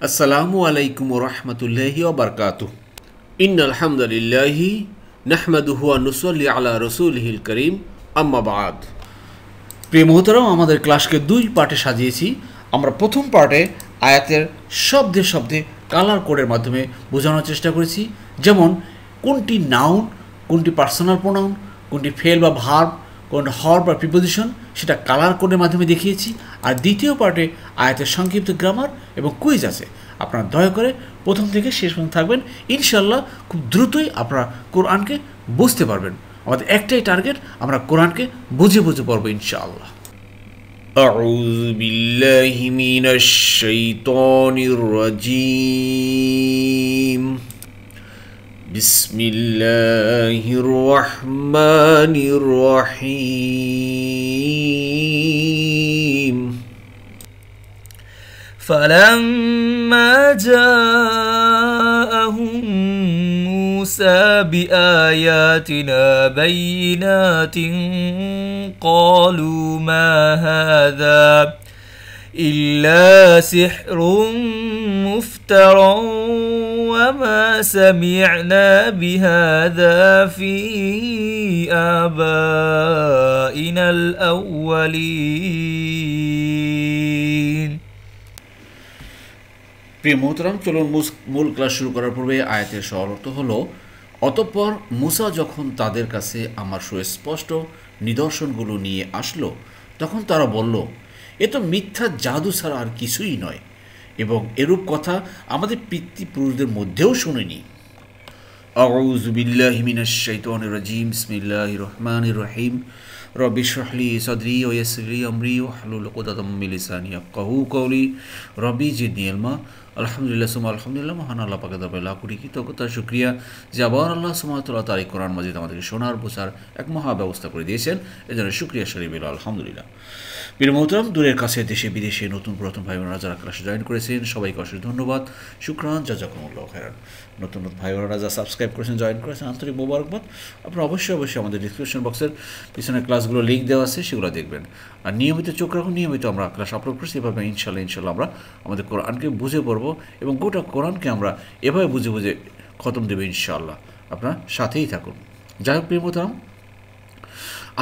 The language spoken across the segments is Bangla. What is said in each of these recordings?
আসসালামু আলাইকুম ওয়া রাহমাতুল্লাহি ওয়া বারাকাতুহু। ইন্নাল হামদুলিল্লাহি নাহমাদুহু ওয়া নুসাল্লি আলা রাসূলিহিল কারীম, আম্মা বা'দ। প্রিয় মুহতারাম, আমাদের ক্লাসকে দুই পার্টে সাজিয়েছি। আমরা প্রথম পার্টে আয়াতের শব্দে শব্দে কালার কোডের মাধ্যমে বোঝানোর চেষ্টা করেছি, যেমন কোনটি নাউন, কোনটি পার্সোনাল প্রোনাউন, কোনটি ফেল বা ভার্ব, কোনটি হর বা প্রিপোজিশন, সেটা কালার কোডের মাধ্যমে দেখিয়েছি। আর দ্বিতীয় পার্টে আয়াতের সংক্ষিপ্ত গ্রামার এবং কুইজ আছে। আপনারা দয়া করে প্রথম থেকে শেষ পর্যন্ত থাকবেন। ইনশাল্লাহ খুব দ্রুতই আপনারা কোরআনকে বুঝতে পারবেন। আমাদের একটাই টার্গেট, আমরা কোরআনকে বুঝে বুঝে পড়বো ইনশাআল্লাহ। আউযু বিল্লাহি মিনাশ শাইতানির রাজীম। বিসমিল্লাহির রহমানির রহিম। فلما جاءهم موسى بآياتنا بينات قالوا ما هذا إلا سحر مفترى وما سمعنا بهذا في آبائنا الأولين। প্রিয় মোহতারাম, চলুন মূল ক্লাস শুরু করার পূর্বে আয়াতের সরল হলো, অতঃপর মুসা যখন তাদের কাছে আমার সুস্পষ্ট নিদর্শনগুলো নিয়ে আসলো, তখন তারা বলল, এ তো মিথ্যা জাদু ছাড়া আর কিছুই নয়, এবং এরূপ কথা আমাদের পিতৃপুরুষদের মধ্যেও শুনিনি। আউযু বিল্লাহি মিনাশ শাইতানির রাজীম। বিসমিল্লাহির রহমানির রহিম। রব্বি ইশরাহ লি সাদরি ওয়া ইয়াসসির লি আমরি ওয়াহলুল উকদাতাম মিন লিসানি ইয়াফকাহু কওলি। রব্বি জিদনি ইলমা। আলহামদুলিল্লাহ সুম্মা আলহামদুলিল্লাহ। মহান আল্লাহ পাকের দরবারে লাখ কোটি কৃতজ্ঞতা শুকরিয়া যে আবার আল্লাহ সুবহানাহু ওয়া তাআলা তার এই কোরআন মাজিদ আমাদেরকে শোনার বোঝার এক মহা ব্যবস্থা করে দিয়েছেন। এজন্য শুকরিয়া শরীফ আলহামদুলিল্লাহ। প্রিয় মোহতারাম, দূরের কাছে দেশে বিদেশে নতুন পুরাতন ভাই বোনেরা যারা ক্লাসে জয়েন করেছেন, সবাইকে অশেষ ধন্যবাদ, শুকরান, জাযাকুমুল্লাহু খাইরান। নতুন নতুন ভাই বোনেরা যারা সাবস্ক্রাইব করেছেন, জয়েন করেছেন, আন্তরিক মোবারকবাদ। আপনারা অবশ্যই আমাদের ডিসক্রিপশন বক্সের পিছনে ক্লাসগুলো লিঙ্ক দেওয়া আছে, সেগুলো দেখবেন। আর নিয়মিত চোখ রাখুন, নিয়মিত আমরা ক্লাস আপলোড করছি। এভাবে ইনশাল্লাহ আমরা আমাদের কোরআনকে বুঝে পড়বো এবং গোটা কোরআনকে আমরা এভাবে বুঝে বুঝে খতম দেবো ইনশাআল্লাহ। আপনারা সাথেই থাকুন। যাই হোক প্রিয় মোহতারাম,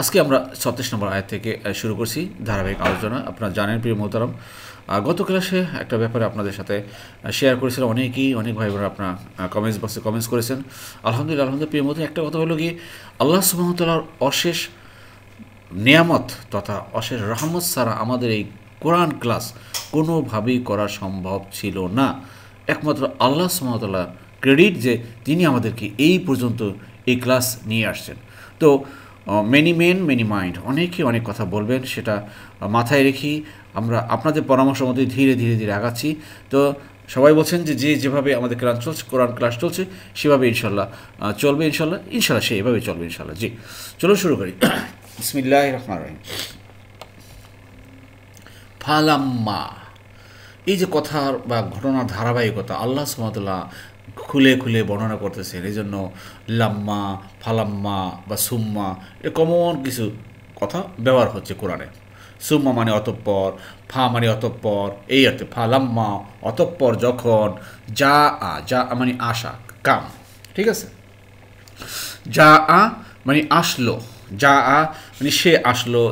আজকে আমরা 36 নম্বর আয়াত থেকে শুরু করছি ধারাবাহিক আলোচনা। আপনারা জানেন প্রিয় মোহতারাম, গত ক্লাসে একটা ব্যাপারে আপনাদের সাথে শেয়ার করেছিলাম। অনেক ভাই বোনেরা আপনারা কমেন্টস বক্সে কমেন্টস করেছেন। আলহামদুলিল্লাহ প্রিয় মোহতারাম, একটা কথা হলো কি, আল্লাহ সুবহানাহু ওয়া তাআলার অশেষ নেয়ামত তথা অশেষ রহমত ছাড়া আমাদের এই কোরআন ক্লাস কোনোভাবেই করা সম্ভব ছিল না। একমাত্র আল্লাহ সুবহানাহু ওয়া তাআলার ক্রেডিট যে তিনি আমাদেরকে এই পর্যন্ত এই ক্লাস নিয়ে আসছেন। তো মেনি মেন মেনি মাইন্ড, অনেকে অনেক কথা বলবেন, সেটা মাথায় রেখে আমরা আপনাদের পরামর্শ মধ্যে ধীরে ধীরে ধীরে আগাচ্ছি। তো সবাই বলছেন যে যেভাবে আমাদের কোরআন ক্লাস চলছে সেভাবে ইনশাল্লাহ চলবে। ইনশাল্লাহ সে এভাবে চলবে ইনশাল্লাহ। জি, চলো শুরু করি। বিসমিল্লাহির রহমানির রহিম। ফালাম্মা, এই যে কথার বা ঘটনার ধারাবাহিকতা আল্লাহ সুবহানাহু ওয়া তাআলা খুলে খুলে বর্ণনা করতেছেন। এই জন্য লাম্মা, ফালাম্মা বা সুম্মা, এ কমন কিছু কথা ব্যবহার হচ্ছে কোরআনে। সুম্মা মানে অতঃপর, ফা মানে অতঃপর, এই অর্থে ফালাম্মা অতঃপর যখন, যা মানে আশা, কাম, ঠিক আছে। যা মানে আসলো, মানে সে আসলো,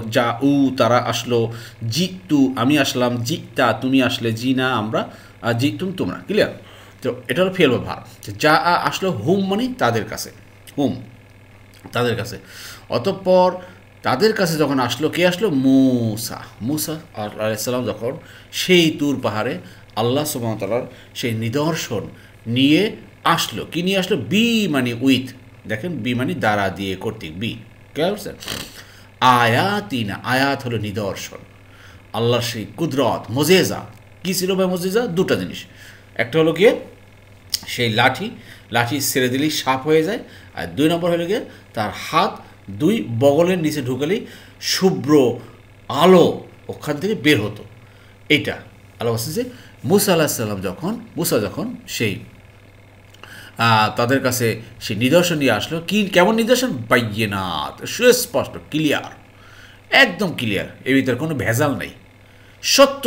তারা আসলো, জিতু আমি আসলাম, জিতা তুমি আসলে, জিনা আমরা, জিতুম তোমরা। ক্লিয়ার? তো এটা হলো ফেল বা ভার্ব। যা আসলো হুম মানে তাদের কাছে, তাদের কাছে। অতঃপর তাদের কাছে যখন আসলো, কে আসলো? মুসা আলাইহিস সালাম যখন সেই তুর পাহাড়ে আল্লাহ সুবহানাহু ওয়া তাআলার সেই নিদর্শন নিয়ে আসলো। কি নিয়ে আসলো? বি মানে উইথ, দেখেন বি মানে দ্বারা, দিয়ে, কর্তৃক, বি। কে বলছে? আয়াতিনা, আয়াত হলো নিদর্শন, আল্লাহর সেই কুদরত, মোজেজা। কী ছিল ভাই মোজেজা? দুটা জিনিস। একটা হলো গিয়ে সেই লাঠি ছেড়ে দিলেই সাপ হয়ে যায়, আর 2 নম্বর হলো গিয়ে তার হাত 2 বগলের নিচে ঢুকালেই শুভ্র আলো ওখান থেকে বের হতো। এইটা আল্লাহ বলছে যে মুসা আলাইহিস সালাম যখন সেই তাদের কাছে সেই নিদর্শন নিয়ে আসলো। কেমন নিদর্শন? বাইয়িনাত, সুস্পষ্ট, ক্লিয়ার, একদম ক্লিয়ার, এর ভিতরে কোনো ভেজাল নেই, সত্য।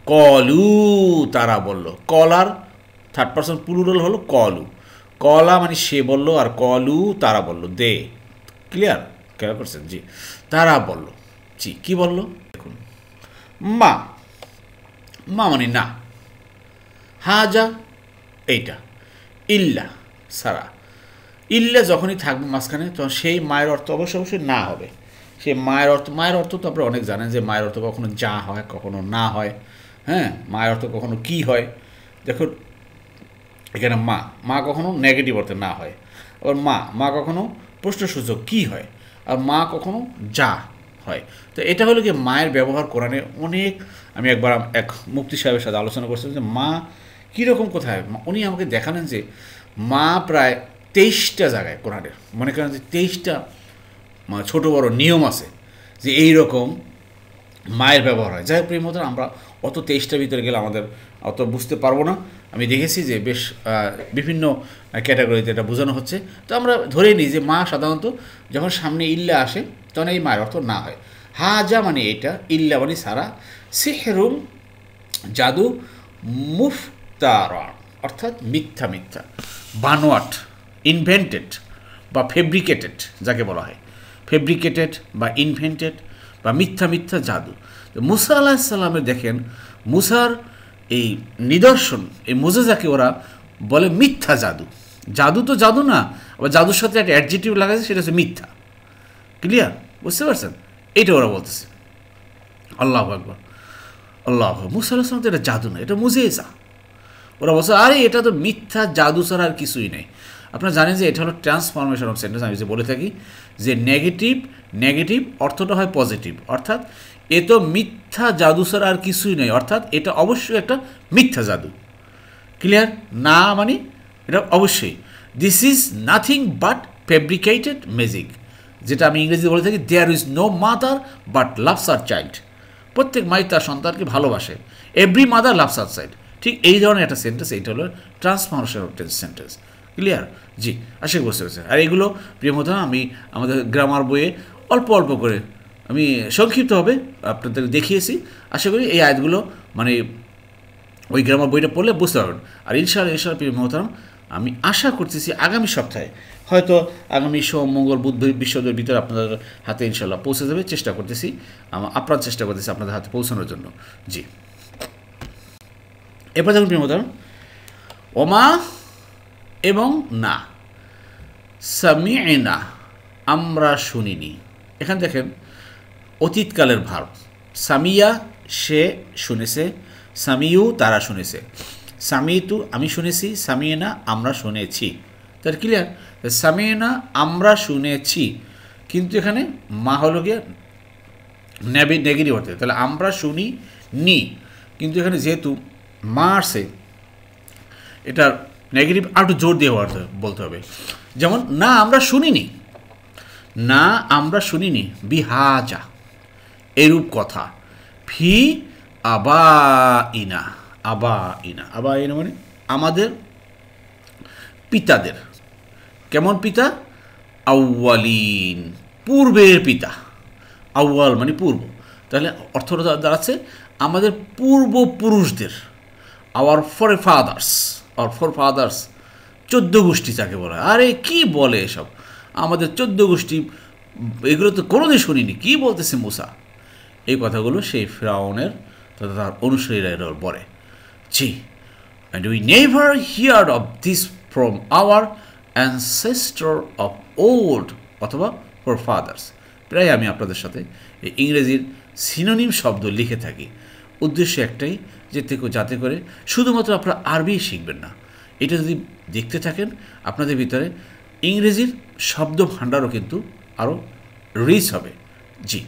কলু তারা বলল, কলার থার্ড পারসন প্লুরাল হলো কলু, কলা মানে সে বলল, আর কলু তারা বলল, দে। ক্লিয়ার ক্লিয়ার করছেন? জি, তারা বলল। জি, কি বলল দেখুন, মা, মা মানে না, হাজা এইটা, ইল্লা সারা, ইল্লা যখনই থাকবে মাঝখানে তখন সেই মায়ের অর্থ অবশ্যই না হবে। সেই মায়ের অর্থ তো আপনারা অনেক জানেন যে মায়ের অর্থ কখনো যা হয়, কখনো না হয়। হ্যাঁ, মায়ের অর্থ কখনো কি হয়। দেখুন এখানে মা, মা কখনো নেগেটিভ অর্থে না হয়, আবার মা কখনো প্রশ্নসূচক কি হয়, আর মা কখনো যা হয়। তো এটা হলো কি মায়ের ব্যবহার কোরআনে অনেক। আমি একবার এক মুফতি সাহেবের সাথে আলোচনা করছিলাম যে মা কীরকম কোথায়, উনি আমাকে দেখালেন যে মা প্রায় 23টা জায়গায় কোরআনের, মনে করেন যে 23টা ছোটো বড় নিয়ম আছে যে এই রকম মায়ের ব্যবহার হয়। যাই হোক প্রিয় মতো, আমরা অত 23টার ভিতরে গেলে আমাদের অত বুঝতে পারবো না। আমি দেখেছি যে বেশ বিভিন্ন ক্যাটাগরিতে এটা বোঝানো হচ্ছে। তো আমরা ধরেই নিই যে মা সাধারণত যখন সামনে ইল্লা আসে তখন এই মায়ের অর্থ না হয়। হাজা মানে এটা, ইল্লা মানে সারা, সিহরুম জাদু, মুফতারান অর্থাৎ মিথ্যা মিথ্যা, বানোয়াট, ইনভেন্টেড বা ফেব্রিকেটেড যাকে বলা হয়, ফেব্রিকেটেড বা ইনভেন্টেড বা মিথ্যা মিথ্যা জাদু। তো মুসা আলাহিসাল্লামের দেখেন মুসার এই নিদর্শন, এই মোজেজাকে ওরা বলে মিথ্যা জাদু। জাদু তো জাদু না, আবার জাদুর সাথে একটা অ্যাডজেক্টিভ লাগাচ্ছে, সেটা হচ্ছে মিথ্যা। ক্লিয়ার? বুঝতে পারছেন? এইটা ওরা বলতেছে। আল্লাহ আকবার, আল্লাহ, মুসা আলাহিসাল্লাম তো এটা জাদু না, এটা মোজেজা। ওরা বলছে আরে এটা তো মিথ্যা জাদু ছাড়া আর কিছুই নেই। আপনারা জানেন যে এটা হলো ট্রান্সফরমেশন অফ সেন্টেন্স। আমি যে বলে থাকি যে নেগেটিভ অর্থটা হয় পজিটিভ, অর্থাৎ এ তো মিথ্যা জাদু ছাড়া আর কিছুই নেই, অর্থাৎ এটা অবশ্যই একটা মিথ্যা জাদু। ক্লিয়ার? না মানে এটা অবশ্যই this is nothing but fabricated magic, যেটা আমি ইংরেজিতে বলে থাকি there is no mother but loves her child. প্রত্যেক মাই তার সন্তানকে ভালোবাসে, every mother loves her child. ঠিক এই ধরনের একটা সেন্টেন্স, এইটা হলো ট্রান্সফরমেশন অফ সেন্টেন্স। ক্লিয়ার? জি, আশা করি বুঝতে পেরেছেন। আর এগুলো প্রিয় মতো আমি আমাদের গ্রামার বইয়ে অল্প অল্প করে আমি সংক্ষিপ্তভাবে আপনাদের দেখিয়েছি। আশা করি এই আয়াতগুলো মানে ওই গ্রামার বইটা পড়লে বুঝতে পারবেন। আর ইনশাআল্লাহ প্রিয় মহতারাম, আমি আশা করতেছি আগামী সপ্তাহে, হয়তো আগামী সোম মঙ্গল বুধ বৃহস্পতিবার ভিতরে আপনাদের হাতে ইনশাআল্লাহ পৌঁছে যাবে। চেষ্টা করতেছি, আপনার চেষ্টা করতেছি আপনাদের হাতে পৌঁছানোর জন্য। জি, এরপর দেখুন প্রিয় মহতারাম, ওমা এবং না, সামি'না আমরা শুনিনি। এখানে দেখেন অতীতকালের ভার্ব, সামিয়া সে শুনেছে, সামিউ তারা শুনেছে, সামিতু আমি শুনেছি, সামিয়েনা আমরা শুনেছি। তার ক্লিয়ার? সামিয়েনা আমরা শুনেছি, কিন্তু এখানে মা হলো গিয়ে নেগেটিভ অর্থে, তাহলে আমরা শুনি নি, কিন্তু এখানে যেহেতু মা আসছে এটার নেগেটিভ আর একটু জোর দিয়ে বলতে হবে। যেমন না আমরা শুনিনি, না আমরা শুনিনি, বিহাজা এরূপ কথা, ফি আবা ইনা, আবা ইনা মানে আমাদের পিতাদের। কেমন পিতা? আউয়ালিন পূর্বের পিতা, আউয়াল মানে পূর্ব, তাহলে অর্থটা দাঁড়াচ্ছে আমাদের পূর্বপুরুষদের, আওয়ার ফর ফাদার্স 14 গোষ্ঠী যাকে বলা হয়। আরে কি বলে এসব, আমাদের 14 গোষ্ঠী, এগুলো তো কোনোদিন শুনিনি, কি বলতেছে মুসা। এই কথাগুলো সেই ফিরআউনের তথা তার অনুসারীরা বলে। জি, and we never heard of this from our ancestor of old অথবা forefathers। প্রায় আমি আপনাদের সাথে এই ইংরেজির সিনোনিম শব্দ লিখে থাকি, উদ্দেশ্য একটাই, যাতে করে শুধুমাত্র আপনারা আরবি শিখবেন না, এটা যদি দেখতে থাকেন আপনাদের ভিতরে ইংরেজির শব্দ ভাণ্ডারও কিন্তু আরও রিচ হবে। জি,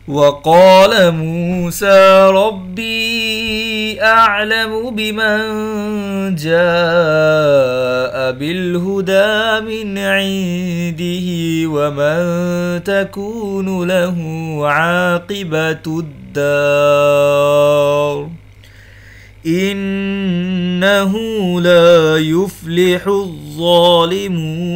وقال موسى ربي أعلم بمن جاء بالهدى من عنده ومن تكون له عاقبة الدار إنه لا يفلح الظالمون।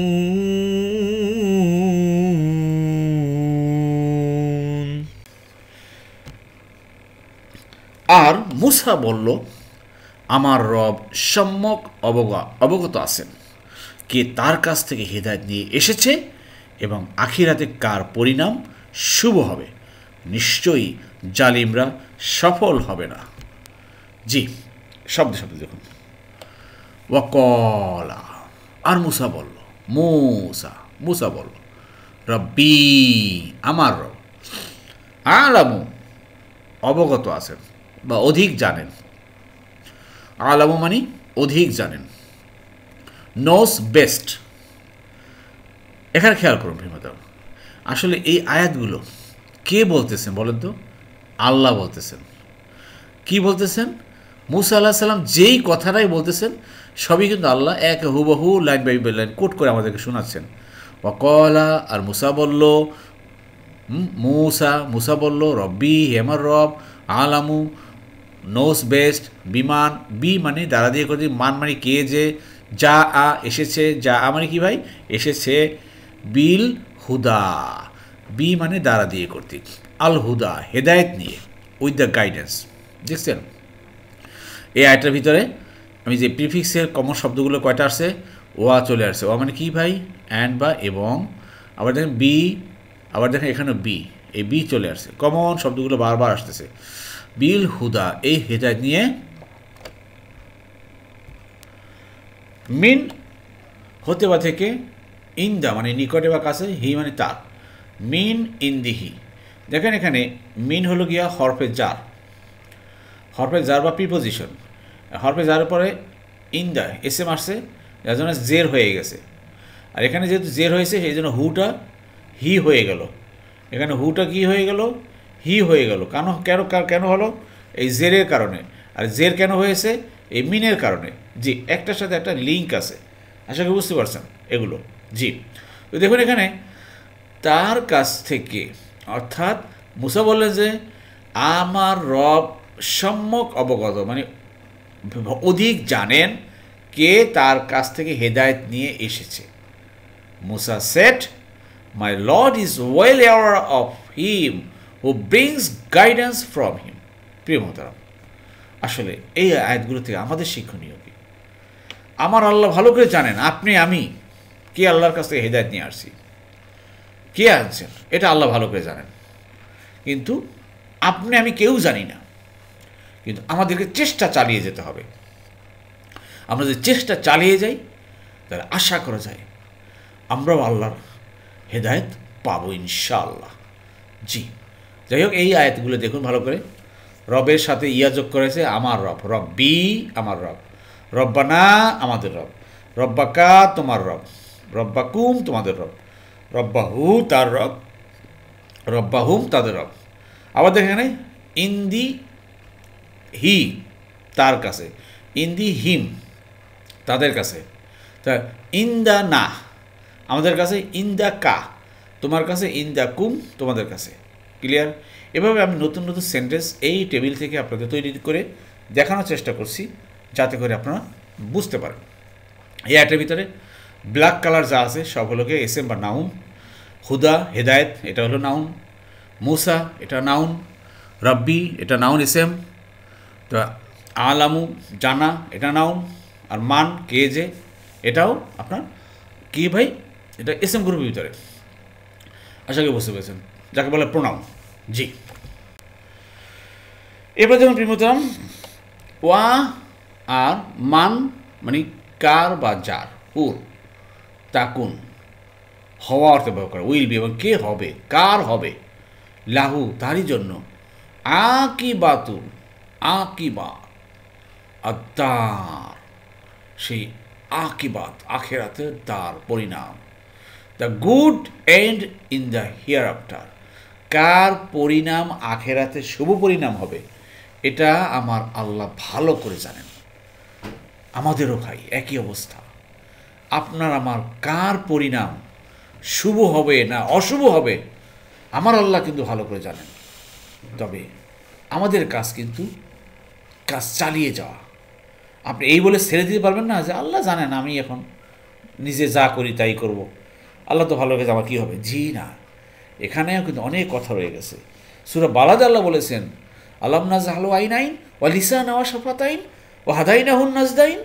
আর মুসা বলল, আমার রব সম্যক অবগত আছেন কে তার কাছ থেকে হিদায়াত নিয়ে এসেছে এবং আখিরাতে কার পরিণাম শুভ হবে। নিশ্চয়ই জালিমরা সফল হবে না। জি, শব্দে শব্দে দেখুন। ওয়াকলা, আর মুসা বলল, মুসা বলল, রব্বি, আমার রব, আলামু, অবগত আছেন বা অধিক জানেন। আলামু মানে অধিক জানেন, নোস বেস্ট। এখানে খেয়াল করুন প্রিয়তম, আসলে এই আয়াতগুলো কে বলতেছেন বলেন তো? আল্লাহ বলতেছেন। কি বলতেছেন? মুসা আল্লাহ সাল্লাম যেই কথাটাই বলতেছেন সবই কিন্তু আল্লাহ এক হুবহু লাইন বাই লাইন কোট করে আমাদেরকে শোনাচ্ছেন। ওয়াকলা, আর মুসা বলল, মুসা বলল, রব্বি, হে আমার রব, আলামু, নোস বেস্ট, বিমান, বি মানে দ্বারা দিয়ে করে, মান মানে কে যে, যা আ এসেছে, যা আ মানে কি ভাই? এসেছে, বিল হুদা, বি মানে দ্বারা দিয়ে কর্তৃক, আল হুদা হেদায়েত নিয়ে, উইথ দ্য গাইডেন্স। দেখছেন এই আয়টার ভিতরে আমি যে প্রিফিক্সের কমন শব্দগুলো কয়টা আসছে? ওয়া চলে আসছে। ওয়া মানে কি ভাই? অ্যান্ড বা এবং। আবার দেখেন বি, আবার দেখেন এখানে বি, এই বি চলে আসছে। কমন শব্দগুলো বারবার আসতেছে। বিল হুদা, এই হেদায়েত নিয়ে, মিন হতে বা থেকে, ইন্দা মানে নিকটে বা কাছে, হি মানে তার, মিন ইন্দিহি। দেখেন এখানে মিন হলো গিয়া হরফে জার, হরফে জার বা প্রিপোজিশন। হরফে জারের পরে ইন্দা এসএম আসছে, যার জন্য জের হয়ে গেছে। আর এখানে যেহেতু জের হয়েছে সেই জন্য হুটা হি হয়ে গেল। এখানে হুটা কি হয়ে গেল? হি হয়ে গেল। কেন হলো? এই জেরের কারণে। আর জের কেন হয়েছে? এই মিনের কারণে। জি, একটার সাথে একটা লিঙ্ক আছে, আশা করি বুঝতে পারছেন এগুলো। জি, তো দেখুন এখানে তার কাছ থেকে, অর্থাৎ মুসা বললেন যে আমার রব সম্যক অবগত, মানে অধিক জানেন কে তার কাছ থেকে হেদায়েত নিয়ে এসেছে। Musa said, my lord is well aware of him who brings guidance from him. প্রিয় মোহতারাম, আসলে এই আয়াতগুলো থেকে আমাদের শিক্ষণীয় কি? আমার আল্লাহ ভালো করে জানেন আপনি আমি কে আল্লাহর কাছ থেকে হেদায়েত নিয়ে আসছি, কে আনছেন, এটা আল্লাহ ভালো করে জানেন। কিন্তু আপনি আমি কেউ জানি না। কিন্তু আমাদেরকে চেষ্টা চালিয়ে যেতে হবে। আমরা যদি চেষ্টা চালিয়ে যাই তাহলে আশা করা যায় আমরাও আল্লাহর হেদায়েত পাবো ইনশাআল্লাহ। জি, যাই হোক এই আয়াতগুলো দেখুন ভালো করে। রবের সাথে ইয়া যোগ করেছে, আমার রব, রব্বি আমার রব, রব্বানা আমাদের রব, রব্বাকা তোমার রব, রব্বাকুম তোমাদের রব, রব্বাহু তার রব, রব্বাহুম তাদের রব। আবার দেখেন এখানে ইন্দি হি তার কাছে, ইন্দি হিম তাদের কাছে, তা ইন্দা না আমাদের কাছে, ইন্দা কা তোমার কাছে, ইন্দা কুম তোমাদের কাছে। ক্লিয়ার? এভাবে আমি নতুন নতুন সেন্টেন্স এই টেবিল থেকে আপনাদের তৈরি করে দেখানোর চেষ্টা করছি, যাতে করে আপনারা বুঝতে পারেন। এই আয়াতের ভিতরে ব্ল্যাক কালার যা আছে সব হলো গিয়ে এসএম বা নাউন। হুদা হেদায়েত এটা হলো নাউন, মুসা এটা নাউন, রব্বি এটা নাউন এসএম, তো আলামু জানা এটা নাউন, আর মান কে যে এটাও আপনার কি ভাই, এটা এসএম গ্রুপের ভিতরে। আশা করি বুঝতে পেরেছেন, যাকে বলে প্রোনাউন। জি, এবার যেমন প্রিমোতাম ওয়া আর মান মানে কার বা যার, হুর, তাকুন হওয়া অর্থে ব্যবহার করে, উইল বি এবং কে হবে, কার হবে, লাহু তারই জন্য, আকিবাতু আকিবাত, আদার সেই আকিবাত আখেরাতের তার পরিণাম, the good end in the hereafter, কার পরিণাম আখেরাতে শুভ পরিণাম হবে এটা আমার আল্লাহ ভালো করে জানেন। আমাদেরও ভাই একই অবস্থা, আপনার আমার কার পরিণাম শুভ হবে না অশুভ হবে আমার আল্লাহ কিন্তু ভালো করে জানেন। তবে আমাদের কাজ কিন্তু কাজ চালিয়ে যাওয়া। আপনি এই বলে ছেড়ে দিতে পারবেন না যে আল্লাহ জানেন আমি এখন নিজে যা করি তাই করব, আল্লাহ তো ভালো গেছে আমার কী হবে। জি না, এখানেও কিন্তু অনেক কথা রয়ে গেছে। সূরা বালাদে আল্লাহ বলেছেন আলাম নাজআলু আইনাইন ওয়া লিসানা ওয়া শাফাতাইন ওয়া হাদাইনাহুন নাজদাইন,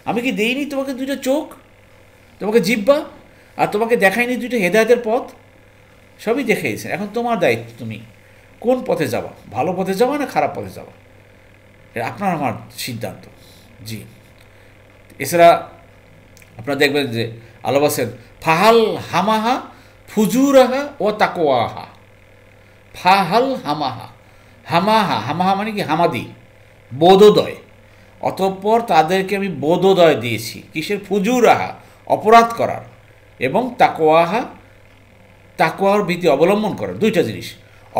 আমি কি দেইনি তোমাকে দুইটা চোখ, তোমাকে জিহ্বা, আর তোমাকে দেখাইনি দুইটা হেদায়েতের পথ? সবই দেখিয়েছে। এখন তোমার দায়িত্ব, তুমি কোন পথে যাবা, ভালো পথে যাবা না খারাপ পথে যাবা, এটা আপনার আমার সিদ্ধান্ত। জি, এছাড়া আপনারা দেখবেন যে আল্লাহ বলেন ফাহাল হামাহা ফুজুরাহা ও তাকওয়াহা। ফাহাল হামাহা, হামাহা, হামাহা মানে কি হামাদি, বোধোদয়। অতঃপর তাদেরকে আমি বোধোদয় দিয়েছি কিসের? ফুজুরাহা, অপরাধ করার, এবং তাকওয়াহা, তাকওয়ার ভীতি অবলম্বন করার। দুইটা জিনিস,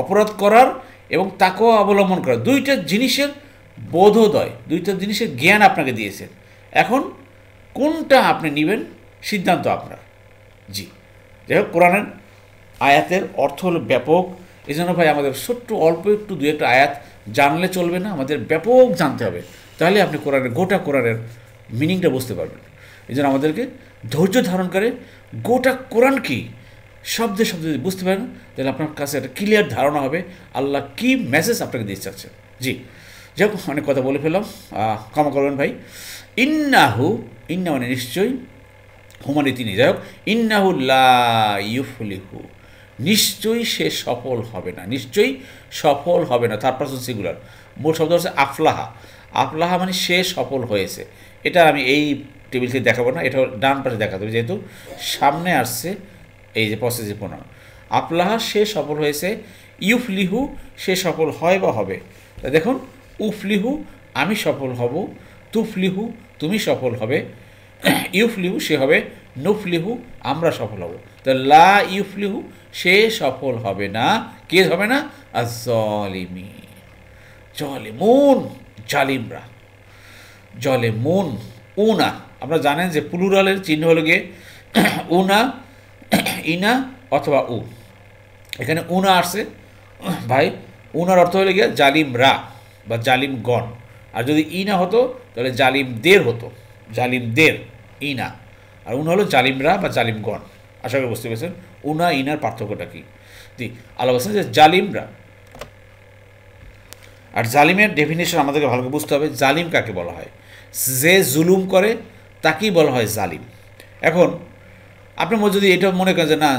অপরাধ করার এবং তাকওয়া অবলম্বন করার, দুইটা জিনিসের বোধোদয়, দুইটা জিনিসের জ্ঞান আপনাকে দিয়েছেন। এখন কোনটা আপনি নেবেন সিদ্ধান্ত আপনার। জি, যাই হোক, কোরআনের আয়াতের অর্থ হলো ব্যাপক। এই জন্য ভাই আমাদের ছোট্ট অল্প একটু দু একটা আয়াত জানলে চলবে না, আমাদের ব্যাপক জানতে হবে, তাহলে আপনি কোরআনের গোটা কোরআনের মিনিংটা বুঝতে পারবেন। এই জন্য আমাদেরকে ধৈর্য ধারণ করে গোটা কোরআন কি শব্দে শব্দে যদি বুঝতে পারেন, তাহলে আপনার কাছে একটা ক্লিয়ার ধারণা হবে আল্লাহ কী মেসেজ আপনাকে দিতে চাচ্ছেন। জি, যাই হোক, অনেক কথা বলে ফেললাম, ক্ষমা করবেন ভাই। ইন্নাহু, ইন্না মানে নিশ্চয়ই, হুমানি তিনি, যাই হোক, ইন্নাহু লা ইউফলিহু, নিশ্চয়ই সে সফল হবে না, নিশ্চয়ই সফল হবে না। তার পার্সন সিঙ্গুলার, মূল শব্দ হচ্ছে আফলাহা। আফলাহা মানে সে সফল হয়েছে। এটা আমি এই টেবিল থেকে দেখাবো না, এটা ডান পাশে দেখাতে হবে, যেহেতু সামনে আসছে এই যে পসেসিভ প্রোনাউন। আফলাহা সে সফল হয়েছে, ইউফলিহু সে সফল হয় বা হবে। তা দেখুন, উফলিহু আমি সফল হব, তুফলিহু তুমি সফল হবে, ইউফলিহু সে হবে, নুফলিহু আমরা সফল হব। তো লা ইউফলিহু সে সফল হবে না, কে হবে না? আজ-জালিমি, জালিমুন জালিমরা, জালিমুন। উনা, আপনারা জানেন যে প্লুরালের চিহ্ন হলো গিয়ে উনা, ইনা অথবা উ। এখানে উনা আসছে ভাই, উনার অর্থ হলো গিয়ে জালিমরা বা জালিমগণ, আর যদি ইনা হতো তাহলে জালিমদের হতো, জালিমদের ইনা, আর উনা হলো জালিমরা বা জালিমগণ। আশা করি বুঝতে পেরেছেন উনা ইনার পার্থক্যটা কি। জি, আল্লাহ বলছেন যে জালিমরা। আর জালিমের ডেফিনেশন আমাদেরকে ভালো করে বুঝতে হবে, জালিম কাকে বলা হয়? যে জুলুম করে তাকেই বলা হয় জালিম। এখন আপনি যদি এটা মনে করেন যে না,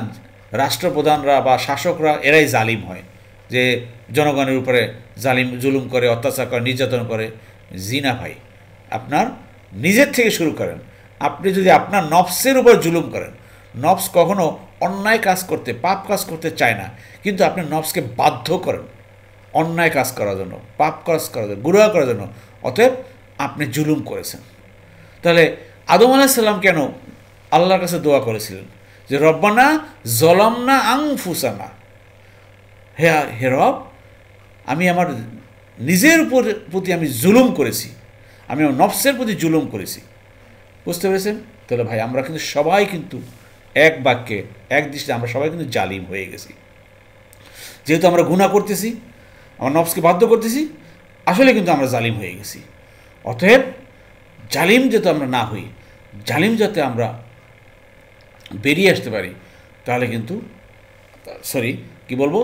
রাষ্ট্রপ্রধানরা বা শাসকরা এরাই জালিম হয়, যে জনগণের উপরে জালিম জুলুম করে, অত্যাচার করে, নির্যাতন করে, জিনা ভাই, আপনার নিজের থেকে শুরু করেন। আপনি যদি আপনার নফসের উপর জুলুম করেন, নফস কখনো অন্যায় কাজ করতে, পাপ কাজ করতে চায় না, কিন্তু আপনি নফসকে বাধ্য করেন অন্যায় কাজ করার জন্য, পাপ কাজ করার জন্য, গুনাহ করার জন্য, অতএব আপনি জুলুম করেছেন। তাহলে আদম আলাইহিস সালাম কেন আল্লাহর কাছে দোয়া করেছিলেন যে রব্বানা জলামনা আনফুসানা, হে রব, আমি আমার নিজের প্রতি আমি জুলুম করেছি, আমি আমার নফসের প্রতি জুলুম করেছি। বুঝতে পেরেছেন? তাহলে ভাই আমরা কিন্তু সবাই কিন্তু এক বাক্যে, এক দৃষ্টিতে আমরা সবাই কিন্তু জালিম হয়ে গেছি। যেহেতু আমরা গুনাহ করতেছি, আমার নফসকে বাধ্য করতেছি, আসলে কিন্তু আমরা জালিম হয়ে গেছি। অতএব জালিম যাতে আমরা না হই, জালিম যাতে আমরা বেরিয়ে আসতে পারি, তাহলে কিন্তু কি বলবো,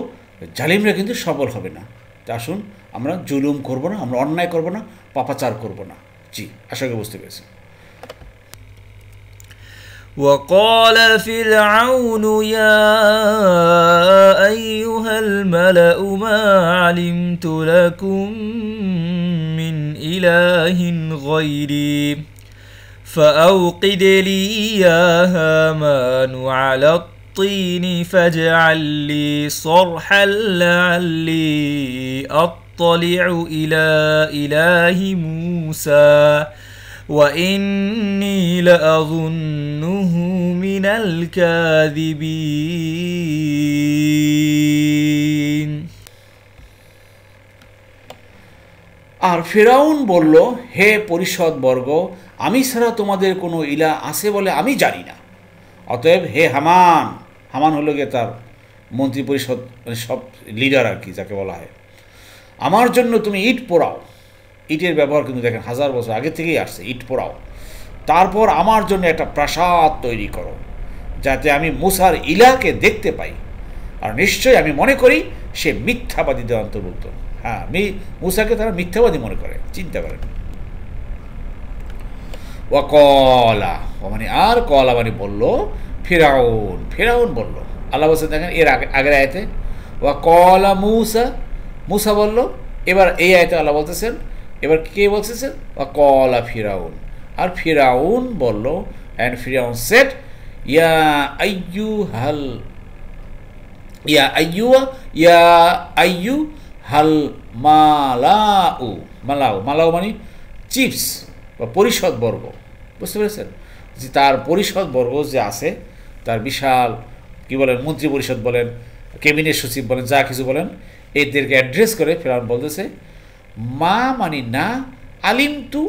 জালিমরা কিন্তু সফল হবে না। তা আসুন আমরা জুলুম করব না, আমরা অন্যায় করব না, পাপাচার করব না। জি, আশা করি বুঝতে পেরেছি। وقال فرعون يا أيها الملأ ما علمت لكم من إله غيري فأوقد لي يا هامان على الطين فاجعل لي صرحا لعلي أطلع إلى إله موسى وإني لأظنه من الكاذبين। আর ফিরাউন বলল, হে পরিষদ বর্গ, আমি ছাড়া তোমাদের কোনো ইলাহ আছে বলে আমি জানি না। অতএব হে হামান, হামান হলো গিয়ে তার মন্ত্রী পরিষদ, মানে সব লিডার আর কি যাকে বলা হয়, আমার জন্য তুমি ইট পোড়াও। ইটের ব্যবহার কিন্তু দেখেন 1000 বছর আগে থেকেই আসছে, ইট পোড়াও। তারপর আমার জন্য একটা প্রাসাদ তৈরি করো, যাতে আমি মুসার ইলাহকে দেখতে পাই, আর নিশ্চয়ই আমি মনে করি সে মিথ্যাবাদীদের অন্তর্ভুক্ত। হ্যাঁ, মূসাকে তারা মিথ্যাবাদী মনে করে, চিন্তা করেন। ওয়া কলা, মানে আর কলা মানে বলল ফিরাউন, ফিরাউন বলল। আল্লাহ বলছেন দেখেন এর আগের আয়াতে ওয়া কলা মুসা, মুসা বলল। এবার এই আয়াতে আল্লাহ বলতেছেন, এবার কে বলতেছেন? ওয়া কলা ফিরাউন, আর ফিরাউন বলল, অ্যান্ড ফিরাউন সেড ইয়া আইয়ু হাল ইয়া আইয়ুয়া ইয়া আইয়ু হাল মালাউ, মালাউ, মালাউ মানে চিপস বা পরিষদ বর্গ, বুঝতে পেরেছেন? যে তার পরিষদ বর্গ যে আছে, তার বিশাল কী বলেন মন্ত্রী পরিষদ বলেন, ক্যাবিনেট সচিব বলেন, যা কিছু বলেন, এদেরকে অ্যাড্রেস করে ফেরাউন বলতেছে মা মানি না, আলিম তু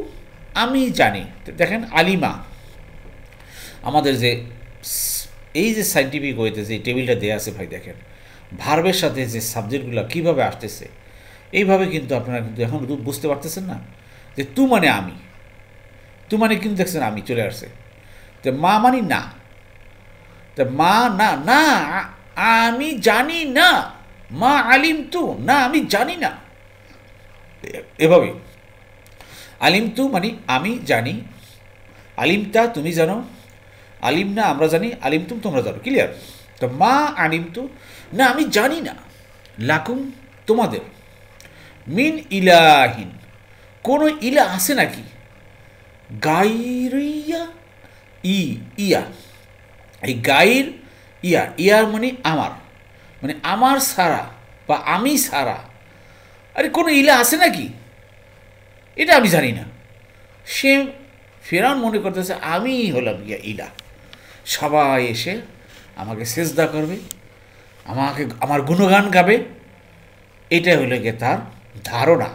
আমি জানি। দেখেন আলিমা, আমাদের যে এই যে সাইন্টিফিক ওয়েতে যে টেবিলটা দেওয়া আছে ভাই, দেখেন ভার্বের সাথে যে সাবজেক্টগুলো কীভাবে আসতেছে, এইভাবে কিন্তু আপনারা কিন্তু এখন বুঝতে পারতেছেন না যে তু মানে আমি, তু মানে কিন্তু দেখছেন আমি চলে আসছে। তো মা মানি না, তো মা না, না আমি জানি না, মা আলিম তু না আমি জানি না, এভাবে আলিম তু মানে আমি জানি, আলিমতা তুমি জানো, আলিম না আমরা জানি, আলিম তুম তোমরা জানো, ক্লিয়ার? তো মা আলিম তু না আমি জানি না, লাকুম তোমাদের, মিন ইলাহিন কোনো ইলা আছে নাকি, গাইরিয়া ইয়া, এই গাইর ইয়া, ইয়ার মানে আমার, মানে আমার সারা বা আমি সারা, আরে কোনো ইলা আছে নাকি, এটা আমি জানি না। সে ফেরাউন মনে করতেছে আমি হলাম ইয়া ইলা, সবাই এসে আমাকে সেজদা করবে, আমাকে আমার গুণগান গাবে, এটাই হলো গিয়ে তার ধারণা।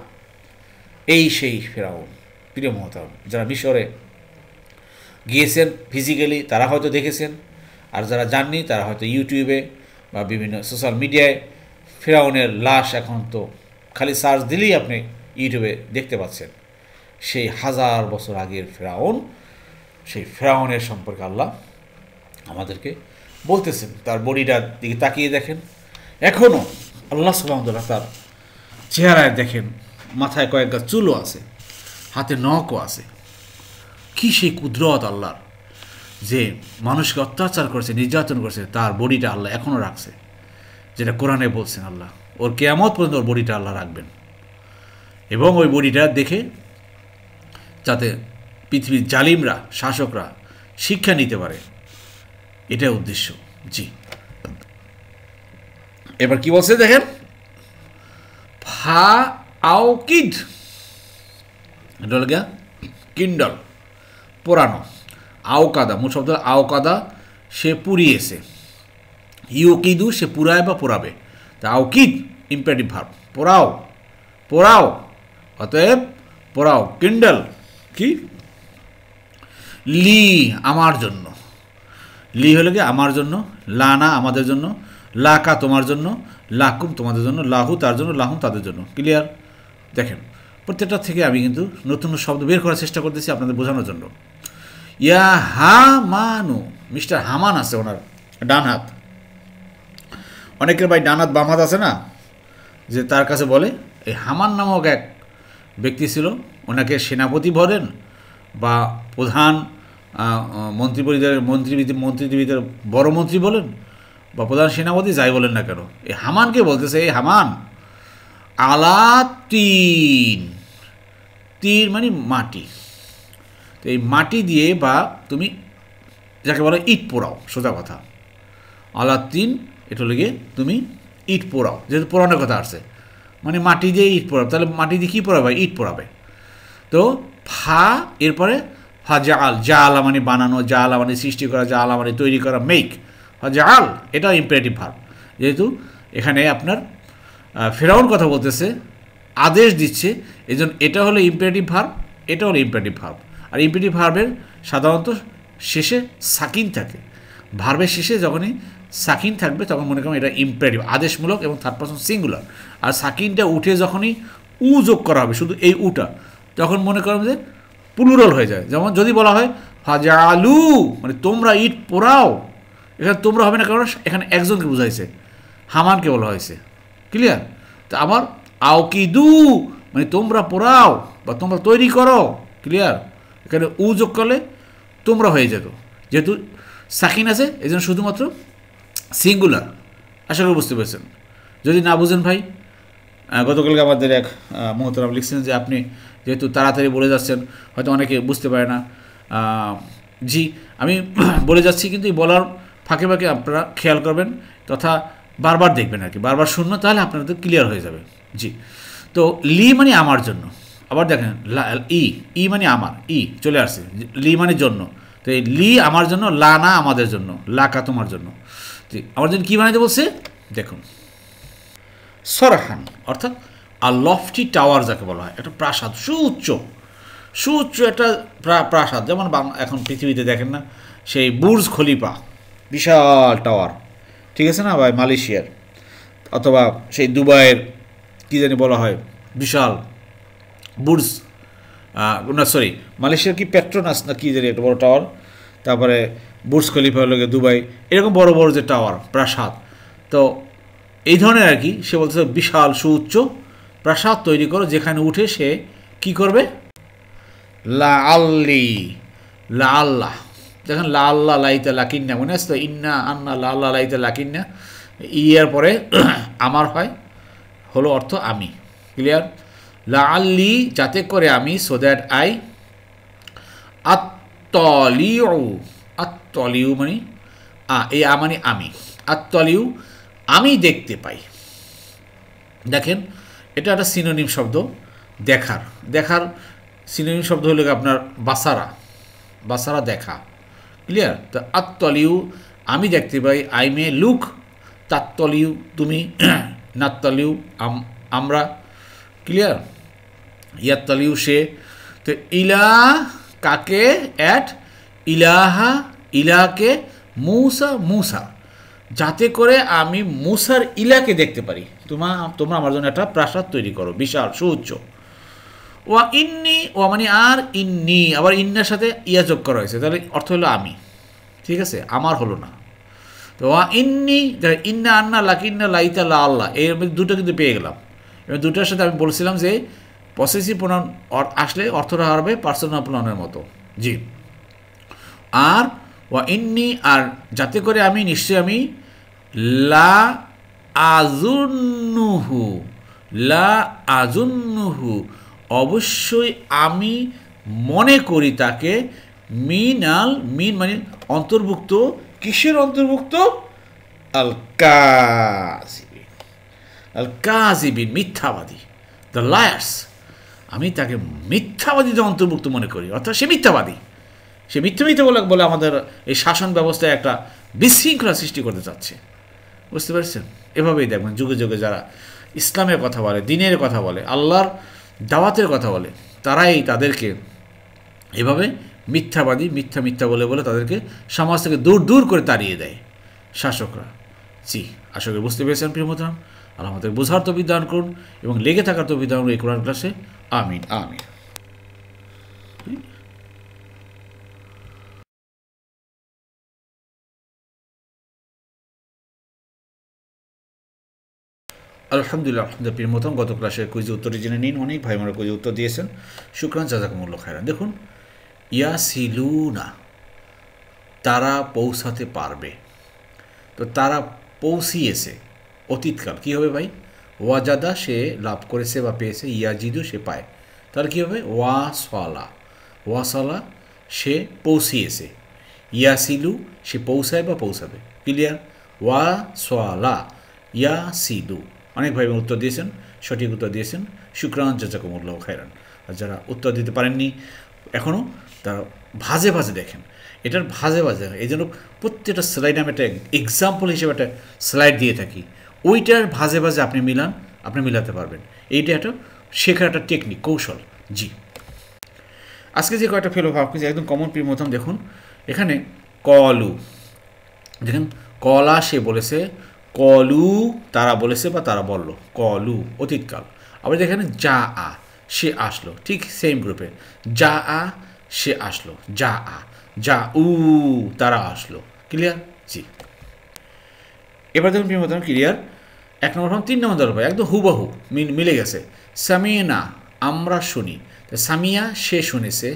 এই সেই ফেরাউন, প্রিয় মহতারাম, যারা মিশরে গিয়েছেন ফিজিক্যালি তারা হয়তো দেখেছেন, আর যারা যাননি তারা হয়তো ইউটিউবে বা বিভিন্ন সোশ্যাল মিডিয়ায় ফেরাউনের লাশ এখন তো খালি সার্চ দিলেই আপনি ইউটিউবে দেখতে পাচ্ছেন। সেই হাজার বছর আগের ফেরাউন, সেই ফেরাউনের সম্পর্কে আল্লাহ আমাদেরকে বলতেছেন। তার বডিটার দিকে তাকিয়ে দেখেন, এখনও আল্লাহ সুবহানাহু ওয়া তাআলা তার চেহারায় দেখেন, মাথায় কয়েক গাছ চুলও আছে, হাতে নখও আছে। কি সেই কুদরত আল্লাহর, যে মানুষকে অত্যাচার করেছে, নির্যাতন করেছে, তার বডিটা আল্লাহ এখনও রাখছে, যেটা কোরআনে বলছেন আল্লাহ ওর কিয়ামত পর্যন্ত ওর বডিটা আল্লাহ রাখবেন, এবং ওই বডিটা দেখে যাতে পৃথিবীর জালিমরা, শাসকরা শিক্ষা নিতে পারে, এটাই উদ্দেশ্য। জি, এবার কি বলছে দেখেন, ফা আও কিড, এটা হল গিয়া কিন্ডল, পোড়ানো, আওকাদা, মূল শব্দ আওকাদা, সে পুড়িয়েছে, ইউকিদু সে পুরায় বা পোড়াবে, তা আওকিদ ইম্পারেটিভ ভার্ব, পোড়াও, পোড়াও, অতএব পোড়াও, কিন্ডল কি, লি আমার জন্য, লি হলো কি আমার জন্য, লানা আমাদের জন্য, লাকা তোমার জন্য, লাকুম তোমাদের জন্য, লাহু তার জন্য, লাহুম তাদের জন্য, ক্লিয়ার? দেখেন প্রত্যেকটা থেকে আমি কিন্তু নতুন শব্দ বের করার চেষ্টা করতেছি আপনাদের বোঝানোর জন্য। ইয়া হামানু, মিস্টার হামান আছে ওনার ডান হাত, অনেকের ভাই ডান হাত বাম হাত আছে না, যে তার কাছে বলে এই হামান নামক এক ব্যক্তি ছিল, ওনাকে সেনাপতি বলেন বা প্রধান মন্ত্রীদের ভিতরে বড় মন্ত্রী বলেন বা প্রধান সেনাপতি যাই বলেন না কেন, এই হামানকে বলতেছে এই হামান আলা তিন, তীর মানে মাটি, তো এই মাটি দিয়ে বা তুমি যাকে বলো ইট পোড়াও, সোজা কথা, আলা তিন এটা লেগে তুমি ইট পোড়াও, যেহেতু পোড়ানোর কথা আসছে মানে মাটি দিয়ে ইট পোড়াবে, তাহলে মাটি দিয়ে কী পোড়াবে, ইট পোড়াবে। তো ফা এরপরে ফা জাল, জাল মানে বানানো, জাল মানে সৃষ্টি করা, জাল মানে তৈরি করা, মেক, ফা জাল এটা ইম্পারেটিভ ভার্ব, যেহেতু এখানে আপনার ফেরাউন কথা বলতেছে, আদেশ দিচ্ছে, এই জন্য এটা হলো ইম্পারেটিভ ভার্ব, এটা হলো ইম্পারেটিভ ভার্ব। আর ইম্পারেটিভ ভার্বের সাধারণত শেষে সাকিন থাকে, ভার্বের শেষে যখনই সাকিন থাকবে তখন মনে করেন এটা ইম্পারেটিভ, আদেশমূলক এবং থার্ড পারসন সিঙ্গুলার। আর সাকিনটা উঠে যখনই উ যোগ করা হবে, শুধু এই উটা, তখন মনে করেন যে প্লুরাল হয়ে যায়। যেমন যদি বলা হয় ফাজালু মানে তোমরা ইট পোড়াও, এখানে তোমরা হবে না, কারণ এখানে একজনকে বোঝাইছে, হামানকে বলা হয়েছে, ক্লিয়ার? তো আবার আওকিদু মানে তোমরা পোড়াও বা তোমরা তৈরি করো, ক্লিয়ার। এখানে উ যোগ করলে তোমরা হয়ে যেত, যেহেতু সাকিন আছে এই জন্য শুধুমাত্র সিঙ্গুলার। আশা করি বুঝতে পেরেছেন। যদি না বুঝেন ভাই, গতকালকে আমাদের এক মোহতরাম লিখছেন যে আপনি যেহেতু তাড়াতাড়ি বলে যাচ্ছেন হয়তো অনেকে বুঝতে পারে না। জি আমি বলে যাচ্ছি, কিন্তু এই বলার ফাঁকে ফাঁকে আপনারা খেয়াল করবেন তথা বারবার দেখবেন আর কি, বারবার শুনবেন, তাহলে আপনাদের ক্লিয়ার হয়ে যাবে। জি, তো লি মানে আমার জন্য। আবার দেখেন ই মানে আমার, চলে আসছে, লি মানে জন্য। তো এই লি আমার জন্য, লা না আমাদের জন্য, লাকা তোমার জন্য। জি, আমার জন্য কী বানাইতে বলছে দেখুন, সরাহান অর্থাৎ লফটি টাওয়ার যাকে বলা হয়, একটা প্রাসাদ, সুউচ্চ একটা প্রাসাদ। যেমন এখন পৃথিবীতে দেখেন না সেই বুর্জ খলিফা, বিশাল টাওয়ার, ঠিক আছে না ভাই, মালয়েশিয়ার, অথবা সেই দুবাইয়ের কী জানি বলা হয় বিশাল বুর্জ, না সরি মালয়েশিয়ার কি পেট্রোনাস না কী জানি একটা বড় টাওয়ার, তারপরে বুর্জ খলিফা হলো দুবাই, এরকম বড় বড় যে টাওয়ার প্রাসাদ। তো এই ধরনের আর কি, সে বলতেছে বিশাল সুউচ্চ প্রাসাদ তৈরি করো যেখানে উঠে সে কি করবে, লা আল্লাহ, দেখেন লা আল্লাহ লাইতা লাকিন্না, মনে আছে তো, ইন্না আন্না লা আল্লাহ লাইতা লাকিন্না, ইয়ার পরে আমার হয়, হলো অর্থ আমি, ক্লিয়ার। লা আল্লি যাতে করে আমি, সো দ্যাট আই, আত্তলিউ মানে এই মানে আমি, আত্তলিউ আমি দেখতে পাই। দেখেন এটা একটা সিনোনিম শব্দ, দেখার সিনোনিম শব্দ হলো আপনার বাসারা দেখা, ক্লিয়ার। তো আত্তলিউ আমি দেখতে পাই, আই মে লুক, তাত্তলিউ তুমি, নাত্তলিউ আমরা, ক্লিয়ার। ইয়াত্তলিউ সে। তো ইলা কাকে, অ্যাট ইলাকে মুসা যাতে করে আমি মুসার ইলাকে দেখতে পারি। তোমরা আমার জন্য একটা প্রাসাদ তৈরি করো বিশাল সুউচ্চ। ওয়া ইন্নি, ওয়া মানে আর, ইন্নি আবার ইন্নার সাথে ইয়া যোগ করা হয়েছে, তাহলে অর্থ হলো আমি, ঠিক আছে, আমার হলো না। তো ওয়া ইন্নি, ইন্না আন্না লাকিন্না লাইতা লা আল্লাহ, এর দুটো কিন্তু পেয়ে গেলাম। এবার দুটোর সাথে আমি বলছিলাম যে পসেসিভ প্রোনাউন আসলে অর্থটা হারবে পার্সোনাল প্রোনাউনের মতো। জি, আর ওয়া ইন্নি আর যাতে করে আমি, নিশ্চয়ই আমি, লা আজুন্নুহু অবশ্যই আমি মনে করি তাকে, মিন মানে অন্তর্ভুক্ত, কিসের অন্তর্ভুক্ত, আল কাযিবিন মিথ্যাবাদী, দ্য লায়ার্স, আমি তাকে মিথ্যাবাদীদের অন্তর্ভুক্ত মনে করি, অর্থাৎ সে মিথ্যাবাদী, সে মিথ্যা বলে আমাদের এই শাসন ব্যবস্থায় একটা বিশৃঙ্খলা সৃষ্টি করতে চাচ্ছে, বুঝতে পারছেন। এভাবেই দেখবেন যুগে যুগে যারা ইসলামের কথা বলে, দিনের কথা বলে, আল্লাহর দাওয়াতের কথা বলে, তারাই তাদেরকে এভাবে মিথ্যাবাদী, মিথ্যা বলে তাদেরকে সমাজ থেকে দূর করে তাড়িয়ে দেয় শাসকরা। জি, আশা করি বুঝতে পেরেছেন প্রিয় মোহতারাম। আল্লাহ আমাদের বোঝার তৌফিক দান করুন এবং লেগে থাকার তৌফিক দান করুন এই কোরআন ক্লাসে। আমিন আমিন। আলহামদুলিল্লাহ প্রিয় মোহতারাম, গত ক্লাসের কুইজের উত্তরটি জেনে নিন। অনেক ভাই আমরা কুইজের উত্তর দিয়েছেন, শুকরান, জাযাকুমুল্লাহ খায়রান। দেখুন, ইয়াসিলুনা তারা পৌঁছাতে পারবে, তো তারা পৌঁছিয়েছে অতীতকাল, কী হবে ভাই, ওয়াজাদা সে লাভ করেছে বা পেয়েছে, ইয়াজিদু সে পায়, তাহলে কী হবে, ওয়াসালা সে পৌঁছিয়েছে, ইয়াসিলু সে পৌঁছায় বা পৌঁছাবে, ক্লিয়ার। ওয়াসালা ইয়াসিলু। অনেক ভাই উত্তর দিয়েছেন, সঠিক উত্তর দিয়েছেন, শুকরান, জাযাকুমুল্লাহ খায়রান। আর যারা উত্তর দিতে পারেননি এখনও, তারা ভাজে দেখেন, এটার ভাজে এই জন্য প্রত্যেকটা স্লাইড আমি একটা এক্সাম্পল হিসেবে একটা স্লাইড দিয়ে থাকি, ওইটার ভাজে আপনি মিলাতে পারবেন। এইটা একটা শেখার একটা টেকনিক, কৌশল। জি, আজকে যে কয়েকটা ফেলো ভাব কিছু একদম কমন প্রিয় মতন। দেখুন এখানে কলু, দেখেন কলা সে বলেছে, কলু তারা বলেছে বা তারা বলল, কলু অতীতকাল। আবার যেখানে যা আ সে আসলো, ঠিক সেম গ্রুপে, যা আ সে আসলো, যা উ তারা আসলো, ক্লিয়ার। জি, এবার দেখুন প্রিয় মতন ক্লিয়ার। এক নম্বর ফর্ম 3 নম্বর দল পাই একদম হুবহু মিলে গেছে। সামিনা আমরা শুনি, তো সামিয়া সে শুনেছে,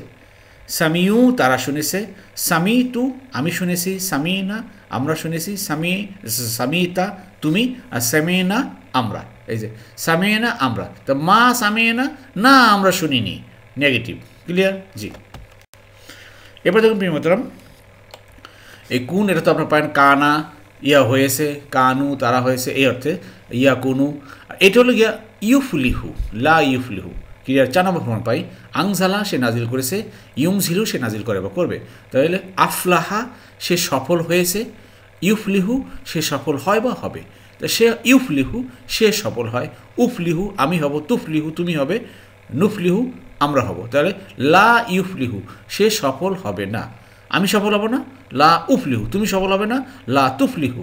সামিউ তারা শুনেছে, সামি তু আমি শুনেছি, সামিনা আমরা শুনেছি, সামিতা তুমি, আর সামিনা আমরা। এই যে সামিনা আমরা, তো মা সামিনা না আমরা শুনিনি, নেগেটিভ। ক্লিয়ার? জি। এবার দেখুন প্রিয় মোহতারাম, এই কুন এটা তো আপনার পারেন কানা ইয়া হয়েছে, কানু তারা হয়েছে, এই অর্থে ইয়া কুনু। এটা হলো গিয়া ইউফলিহু, লা ইউফলিহু। ক্লিয়ার? 4 নম্বর প্রমাণ পাই আংজালা সে নাজিল করেছে, ইউমঝিলু সে নাজিল করে বা করবে। তাহলে আফলাহা সে সফল হয়েছে, ইউফলিহু সে সফল হয় বা হবে। তো সে ইউফলিহু সে সফল হয়, উফলিহু আমি হব, তুফলিহু তুমি হবে, নুফলিহু আমরা হব। তাহলে লা ইউফলিহু সে সফল হবে না, আমি সফল হব না, লা উফলিহু তুমি সফল হবে না, লা তুফলিহু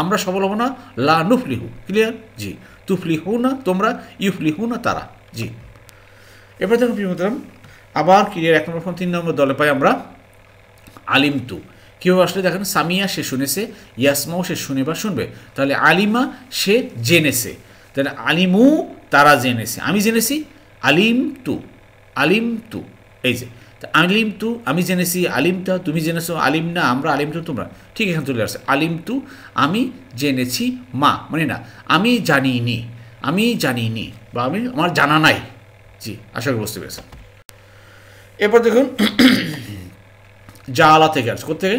আমরা সফল হব না, লা নুফলিহু। ক্লিয়ার? জি। তুফলিহু না তোমরা, ইউফলিহু না তারা। জি। এবার দেখুন প্রিয় মোহতারাম, আবার ক্লিয়ার 1 নম্বর ফর্ম 3 নম্বর দলে পাই আমরা আলিমতু। কীভাবে আসলে দেখেন, সামিয়া সে শুনেছে, ইয়াসমাও সে শুনে বা শুনবে। তাহলে আলিমা সে জেনেছে, তাহলে আলিমু তারা জেনেছে, আমি জেনেছি, আলিম তু। এই যে আলিম তু আমি জেনেছি, আলিমতা তুমি জেনেছো, আলিম না আমরা, আলিম তু তোমরা। ঠিক এখানে চলে আসছে আলিম তু আমি জেনেছি, মা মানে না আমি জানিনি বা আমার জানা নাই। জি, আশা করি বুঝতে পেরেছেন। এরপর দেখুন জালা থেকে আসছে কোথেকে,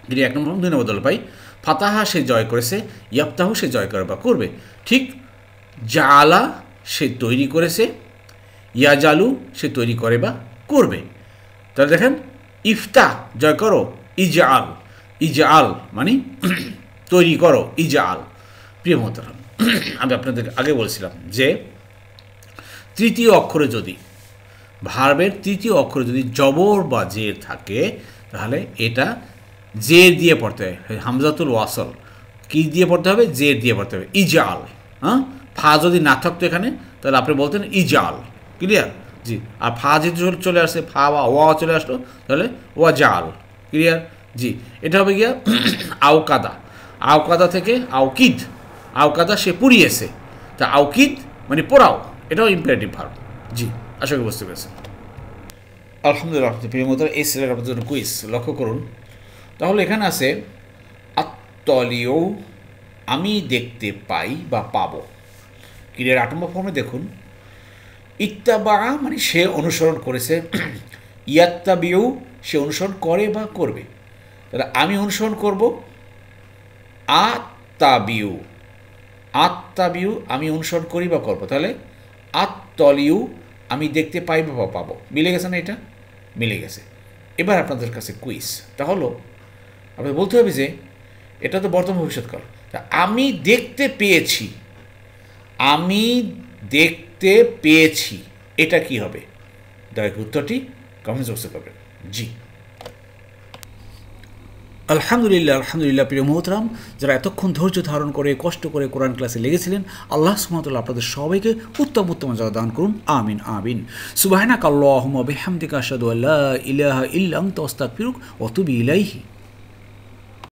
যদি 1 নম্বর 2 নম্বর দল পাই ফাতাহা সে জয় করেছে, ইয়াফতাহু সে জয় করে বা করবে। ঠিক জালা সে তৈরি করেছে, ইয়াজালু সে তৈরি করে বা করবে। তাহলে দেখেন ইফতা জয় করো, ইজাল মানে তৈরি করো, ইজাল। প্রিয় মোহতারাম, আমি আপনাদের আগে বলছিলাম যে তৃতীয় অক্ষরে যদি ভার্বের তৃতীয় অক্ষরে যদি জবর বা জের থাকে তাহলে এটা জের দিয়ে পড়তে হবে, হামজাতুল ওয়াসল কি দিয়ে পড়তে হবে, জের দিয়ে পড়তে হবে, ইজাল। হ্যাঁ, ফা যদি না থাকতো এখানে তাহলে আপনি বলতেন ইজাল। ক্লিয়ার? জি। আর ফা যদি চলে আসছে, ফা বা ওয়া চলে আসলো তাহলে ওয়া জাল। ক্লিয়ার? জি। এটা হবে গিয়া আওকাদা থেকে আওকাদা সে পুড়িয়েছে, তা আওকিদ মানে পোড়াও, এটাও ইম্পারেটিভ ভার্ব। জি, আশা করি বুঝতে পেরেছেন। আলহামদুলিল্লাহ। প্রিয় মতো এই সিলের আপনাদের জন্য কুইজ লক্ষ্য করুন। তাহলে এখানে আছে আত্তলিও আমি দেখতে পাই বা পাবো। ক্লিয়ার? 8 নম্বর ফর্মে দেখুন ইত্তাবা মানে সে অনুসরণ করেছে, ইয়াত্তাবিউ সে অনুসরণ করে বা করবে। তাহলে আমি অনুসরণ করব, আত্তাবিউ আমি অনুসরণ করি বা করবো। তাহলে আত্তলিউ আমি দেখতে পাই বা পাবো। মিলে গেছে না? এটা মিলে গেছে। এবার আপনাদের কাছে কুইজ, তা হলো আপনি বলতে হবে যে এটা তো বর্তমান ভবিষ্যৎকাল, তা আমি দেখতে পেয়েছি এটা কি হবে? দয়া করে উত্তরটি কমেন্টস বক্সে করবেন। জি। আলহামদুলিল্লাহ। প্রিয় মোহতরাম, যারা এতক্ষণ ধৈর্য ধারণ করে কষ্ট করে কোরআন ক্লাসে লেগেছিলেন, আল্লাহ সুবহানাহু ওয়া তাআলা আপনাদের সবাইকে উত্তম জাযা দান করুন। আমিন। সুবহানাকাল্লাহুম্মা বিহামদিকা আশহাদু আল্লা ইলাহা ইল্লা আনতা আস্তাগফিরুকা ওয়া আতুবু ইলাইহি।